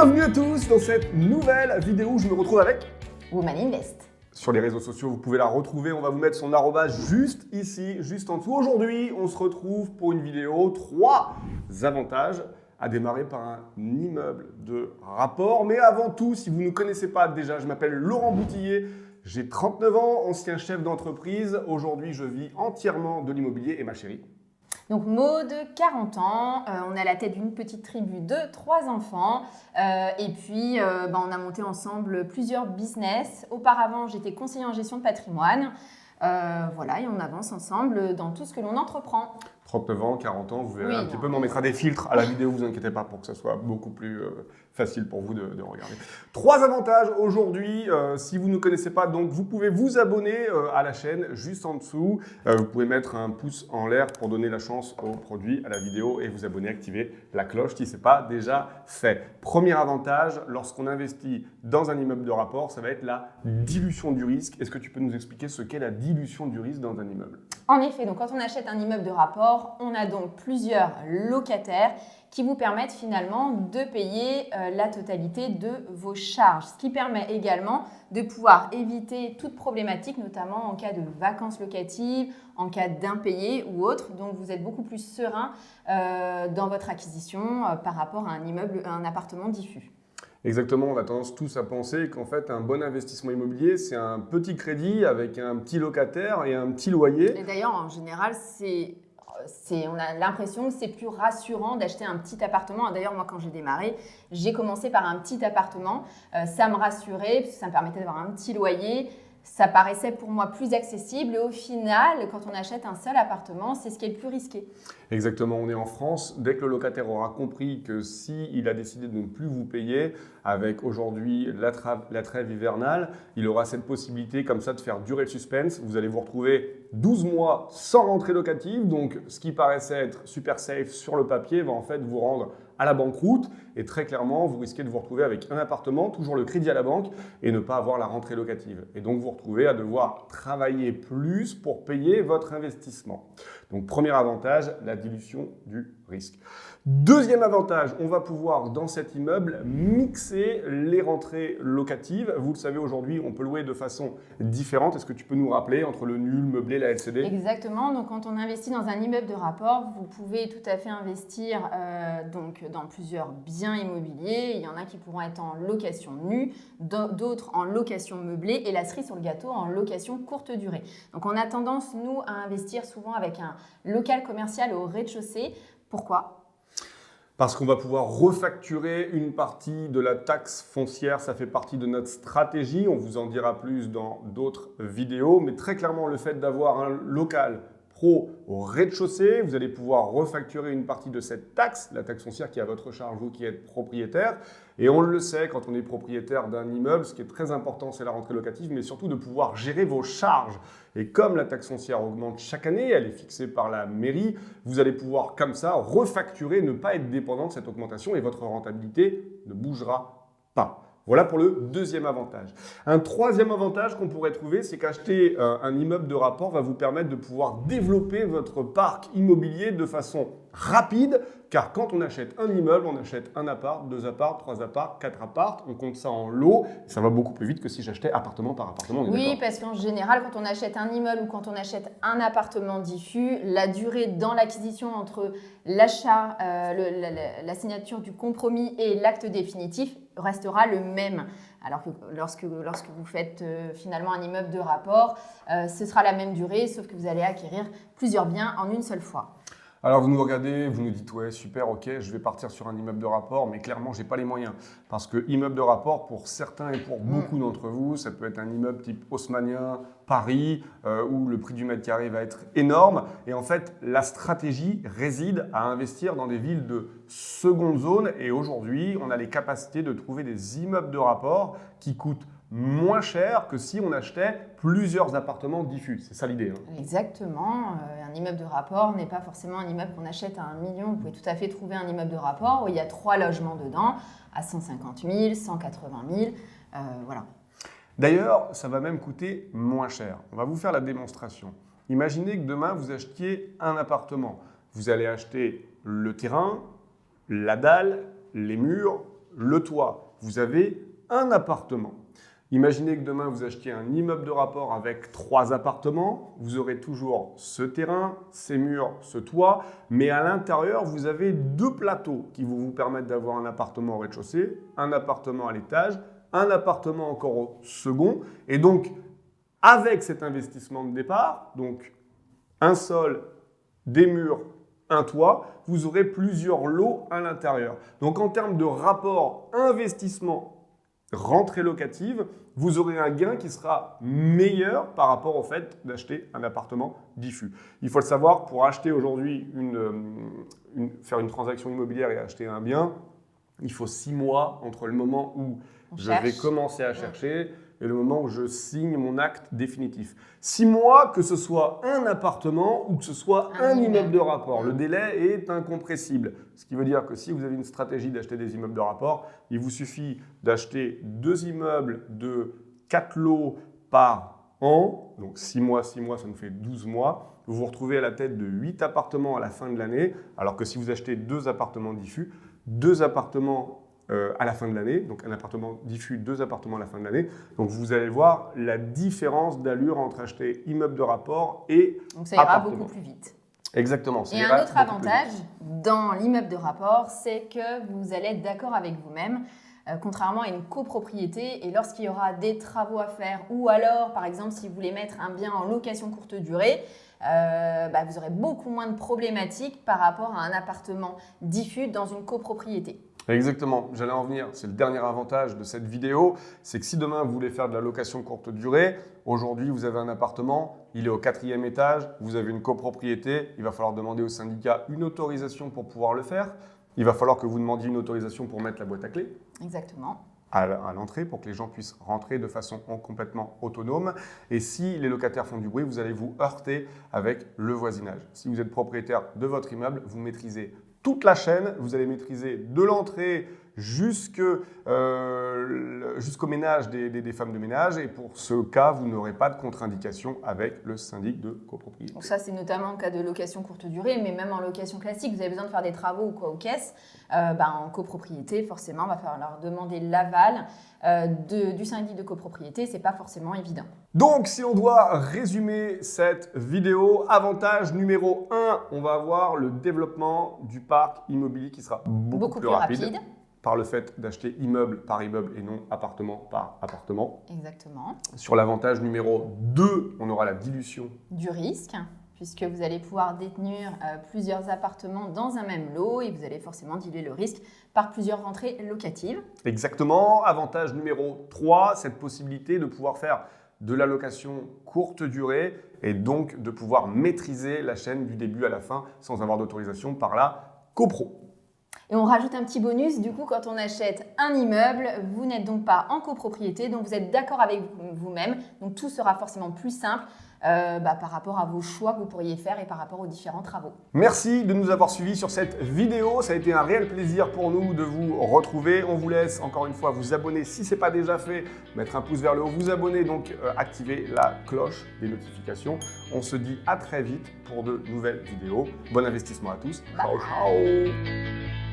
Bienvenue à tous dans cette nouvelle vidéo où je me retrouve avec Woman Invest. Sur les réseaux sociaux, vous pouvez la retrouver, on va vous mettre son arrobase juste ici, juste en dessous. Aujourd'hui, on se retrouve pour une vidéo 3 avantages à démarrer par un immeuble de rapport. Mais avant tout, si vous ne connaissez pas déjà, je m'appelle Laurent Boutillier, j'ai 39 ans, ancien chef d'entreprise. Aujourd'hui, je vis entièrement de l'immobilier et ma chérie. Donc Maud, 40 ans, on est à la tête d'une petpetite tribu de 3 enfants et puis on a monté ensemble plusieurs business. Auparavant, j'étais conseiller en gestion de patrimoine. Voilà, et on avance ensemble dans tout ce que l'on entreprend. 39 ans, 40 ans, vous verrez Oui, un petit peu, mais on mettra des filtres à la vidéo, vous inquiétez pas, pour que ça soit beaucoup plus facile pour vous de regarder. 3 avantages aujourd'hui, si vous ne connaissez pas, donc vous pouvez vous abonner à la chaîne juste en dessous. Vous pouvez mettre un pouce en l'air pour donner la chance au produit, à la vidéo et vous abonner, activer la cloche si ce n'est pas déjà fait. Premier avantage, lorsqu'on investit dans un immeuble de rapport, ça va être la dilution du risque. Est-ce que tu peux nous expliquer ce qu'est la dilution du risque dans un immeuble ? En effet, donc quand on achète un immeuble de rapport, on a donc plusieurs locataires qui vous permettent finalement de payer la totalité de vos charges. Ce qui permet également de pouvoir éviter toute problématique, notamment en cas de vacances locatives, en cas d'impayés ou autre. Donc vous êtes beaucoup plus serein dans votre acquisition par rapport à un immeuble, un appartement diffus. Exactement, on a tendance tous à penser qu'en fait un bon investissement immobilier, c'est un petit crédit avec un petit locataire et un petit loyer. Et d'ailleurs, en général, on a l'impression que c'est plus rassurant d'acheter un petit appartement. D'ailleurs, moi, quand j'ai démarré, j'ai commencé par un petit appartement. Ça me rassurait, parce que ça me permettait d'avoir un petit loyer. Ça paraissait pour moi plus accessible. Et au final, quand on achète un seul appartement, c'est ce qui est le plus risqué. Exactement, on est en France. Dès que le locataire aura compris que s'il a décidé de ne plus vous payer, avec aujourd'hui la trêve hivernale, il aura cette possibilité comme ça de faire durer le suspense. Vous allez vous retrouver 12 mois sans rentrée locative. Donc, ce qui paraissait être super safe sur le papier va en fait vous rendre à la banqueroute. Et très clairement, vous risquez de vous retrouver avec un appartement, toujours le crédit à la banque et ne pas avoir la rentrée locative. Et donc, vous retrouvez à devoir travailler plus pour payer votre investissement. Donc, premier avantage, la dilution du risque. Deuxième avantage, on va pouvoir dans cet immeuble mixer les rentrées locatives. Vous le savez aujourd'hui, on peut louer de façon différente. Est-ce que tu peux nous rappeler entre le nul, meublé, la LCD ? Exactement. Donc, quand on investit dans un immeuble de rapport, vous pouvez tout à fait investir donc dans plusieurs biens immobiliers. Il y en a qui pourront être en location nue, d'autres en location meublée et la cerise sur le gâteau en location courte durée. Donc, on a tendance, nous, à investir souvent avec un local commercial au rez-de-chaussée. Pourquoi ? Parce qu'on va pouvoir refacturer une partie de la taxe foncière, ça fait partie de notre stratégie. On vous en dira plus dans d'autres vidéos. Mais très clairement, le fait d'avoir un local pro au rez-de-chaussée, vous allez pouvoir refacturer une partie de cette taxe, la taxe foncière qui est à votre charge, vous qui êtes propriétaire. Et on le sait, quand on est propriétaire d'un immeuble, ce qui est très important, c'est la rentrée locative, mais surtout de pouvoir gérer vos charges. Et comme la taxe foncière augmente chaque année, elle est fixée par la mairie, vous allez pouvoir comme ça refacturer, ne pas être dépendant de cette augmentation et votre rentabilité ne bougera pas. Voilà pour le deuxième avantage. Un troisième avantage qu'on pourrait trouver, c'est qu'acheter un immeuble de rapport va vous permettre de pouvoir développer votre parc immobilier de façon rapide, car quand on achète un immeuble, on achète un appart, 2 apparts, 3 apparts, 4 apparts, on compte ça en lot, ça va beaucoup plus vite que si j'achetais appartement par appartement. Oui, parce qu'en général, quand on achète un immeuble ou quand on achète un appartement diffus, la durée dans l'acquisition entre l'achat, la signature du compromis et l'acte définitif restera le même. Alors que lorsque vous faites finalement un immeuble de rapport, ce sera la même durée, sauf que vous allez acquérir plusieurs biens en une seule fois. Alors vous nous regardez, vous nous dites ouais super, ok, je vais partir sur un immeuble de rapport, mais clairement j'ai pas les moyens parce que immeuble de rapport pour certains et pour beaucoup d'entre vous, ça peut être un immeuble type haussmannien, Paris, où le prix du mètre carré va être énorme. Et en fait, la stratégie réside à investir dans des villes de seconde zone. Et aujourd'hui, on a les capacités de trouver des immeubles de rapport qui coûtent moins cher que si on achetait plusieurs appartements diffus. C'est ça l'idée. Exactement. Un immeuble de rapport n'est pas forcément un immeuble qu'on achète à 1 million. Vous pouvez tout à fait trouver un immeuble de rapport où il y a 3 logements dedans à 150 000, 180 000. Voilà. D'ailleurs, ça va même coûter moins cher. On va vous faire la démonstration. Imaginez que demain, vous achetiez un appartement. Vous allez acheter le terrain, la dalle, les murs, le toit, vous avez un appartement. Imaginez que demain, vous achetiez un immeuble de rapport avec 3 appartements. Vous aurez toujours ce terrain, ces murs, ce toit. Mais à l'intérieur, vous avez 2 plateaux qui vont vous permettre d'avoir un appartement au rez-de-chaussée, un appartement à l'étage, un appartement encore au second. Et donc, avec cet investissement de départ, donc un sol, des murs, un toit, vous aurez plusieurs lots à l'intérieur. Donc, en termes de rapport investissement rentrée locative, vous aurez un gain qui sera meilleur par rapport au fait d'acheter un appartement diffus. Il faut le savoir, pour acheter aujourd'hui, faire une transaction immobilière et acheter un bien, il faut 6 mois entre le moment où je vais commencer à chercher et le moment où je signe mon acte définitif. 6 mois, que ce soit un appartement ou que ce soit un immeuble de rapport. Le délai est incompressible. Ce qui veut dire que si vous avez une stratégie d'acheter des immeubles de rapport, il vous suffit d'acheter 2 immeubles de 4 lots par an. Donc 6 mois, ça nous fait 12 mois. Vous vous retrouvez à la tête de 8 appartements à la fin de l'année. Alors que si vous achetez 2 appartements diffus, 2 appartements à la fin de l'année, donc un appartement diffus, 2 appartements à la fin de l'année. Donc vous allez voir la différence d'allure entre acheter immeuble de rapport et donc ça ira appartement. beaucoup plus vite. Exactement. Et un autre avantage dans l'immeuble de rapport, c'est que vous allez être d'accord avec vous-même, contrairement à une copropriété. Et lorsqu'il y aura des travaux à faire, ou alors, par exemple, si vous voulez mettre un bien en location courte durée, vous aurez beaucoup moins de problématiques par rapport à un appartement diffus dans une copropriété. Exactement, j'allais en venir. C'est le dernier avantage de cette vidéo, c'est que si demain vous voulez faire de la location courte durée, aujourd'hui vous avez un appartement, il est au 4e étage, vous avez une copropriété, il va falloir demander au syndicat une autorisation pour pouvoir le faire. Il va falloir que vous demandiez une autorisation pour mettre la boîte à clés. Exactement. À l'entrée pour que les gens puissent rentrer de façon complètement autonome. Et si les locataires font du bruit, vous allez vous heurter avec le voisinage. Si vous êtes propriétaire de votre immeuble, vous maîtrisez toute la chaîne, vous allez maîtriser de l'entrée jusqu'au ménage des femmes de ménage. Et pour ce cas, vous n'aurez pas de contre-indication avec le syndic de copropriété. Donc ça, c'est notamment en cas de location courte durée, mais même en location classique, vous avez besoin de faire des travaux ou quoi aux caisses. En copropriété, forcément, il va falloir demander l'aval du syndic de copropriété. Ce n'est pas forcément évident. Donc, si on doit résumer cette vidéo, avantage numéro 1, on va avoir le développement du parc immobilier qui sera beaucoup plus rapide. Par le fait d'acheter immeuble par immeuble et non appartement par appartement. Exactement. Sur l'avantage numéro 2, on aura la dilution du risque, puisque vous allez pouvoir détenir plusieurs appartements dans un même lot et vous allez forcément diluer le risque par plusieurs rentrées locatives. Exactement. Avantage numéro 3, cette possibilité de pouvoir faire de la location courte durée et donc de pouvoir maîtriser la chaîne du début à la fin sans avoir d'autorisation par la copro. Et on rajoute un petit bonus, du coup, quand on achète un immeuble, vous n'êtes donc pas en copropriété, donc vous êtes d'accord avec vous-même. Donc tout sera forcément plus simple par rapport à vos choix que vous pourriez faire et par rapport aux différents travaux. Merci de nous avoir suivis sur cette vidéo. Ça a été un réel plaisir pour nous de vous retrouver. On vous laisse encore une fois vous abonner si ce n'est pas déjà fait, mettre un pouce vers le haut, vous abonner, donc activer la cloche des notifications. On se dit à très vite pour de nouvelles vidéos. Bon investissement à tous. Ciao, ciao.